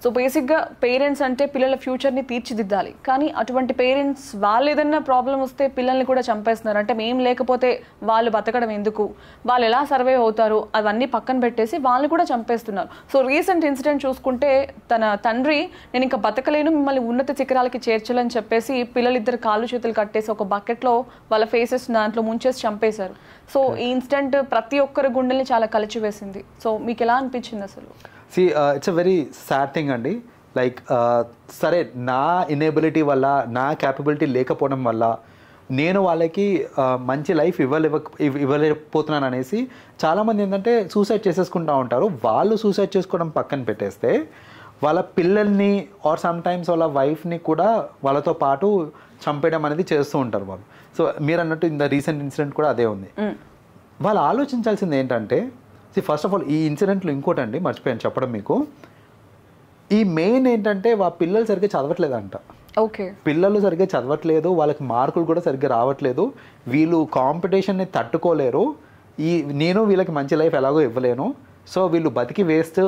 So బేసిక్గా parents అంటే పిల్లల ఫ్యూచర్ని తీర్చిదిద్దాలి, కానీ అటువంటి పేరెంట్స్ వాళ్ళు ఏదైనా ప్రాబ్లం వస్తే పిల్లల్ని కూడా చంపేస్తున్నారు. అంటే మేము లేకపోతే వాళ్ళు బతకడం ఎందుకు, వాళ్ళు ఎలా సర్వైవ్ అవుతారు, అవన్నీ పక్కన పెట్టేసి వాళ్ళు కూడా చంపేస్తున్నారు. సో రీసెంట్ ఇన్సిడెంట్ చూసుకుంటే తన తండ్రి నేను ఇంకా బతకలేను, మిమ్మల్ని ఉన్నత శిఖరాలకి చేర్చాలని చెప్పేసి పిల్లలిద్దరు కాళ్ళు చేతులు కట్టేసి ఒక బకెట్లో వాళ్ళ ఫేసెస్ దాంట్లో ముంచేసి చంపేశారు. సో ఈ ఇన్సిడెంట్ ప్రతి ఒక్కరి గుండెల్ని చాలా కలిచివేసింది. సో మీకు ఎలా అనిపించింది అసలు? It's a very sad thing అండి. లైక్ సరే నా ఇనేబిలిటీ వల్ల, నా క్యాపబిలిటీ లేకపోవడం వల్ల నేను వాళ్ళకి మంచి లైఫ్ ఇవ్వలేకపోతున్నాను అనేసి చాలామంది ఏంటంటే సూసైడ్ చేసేసుకుంటూ ఉంటారు. వాళ్ళు సూసైడ్ చేసుకోవడం పక్కన పెట్టేస్తే వాళ్ళ పిల్లల్ని ఆర్ సమ్ టైమ్స్ వాళ్ళ వైఫ్ని కూడా వాళ్ళతో పాటు చంపేయడం అనేది చేస్తూ ఉంటారు వాళ్ళు. సో మీరు అన్నట్టు ఇన్ ద రీసెంట్ ఇన్సిడెంట్ కూడా అదే ఉంది. వాళ్ళు ఆలోచించాల్సింది ఏంటంటే, ఫస్ట్ ఆఫ్ ఆల్ ఈ ఇన్సిడెంట్లో ఇంకోటి అండి మర్చిపోయాను చెప్పడం మీకు, ఈ మెయిన్ ఏంటంటే పిల్లలు సరిగ్గా చదవట్లేదంట. ఓకే, పిల్లలు సరిగ్గా చదవట్లేదు, వాళ్ళకి మార్కులు కూడా సరిగ్గా రావట్లేదు, వీళ్ళు కాంపిటీషన్ని తట్టుకోలేరు, నేను వీళ్ళకి మంచి లైఫ్ ఎలాగో ఇవ్వలేను, సో వీళ్ళు బతికి వేస్ట్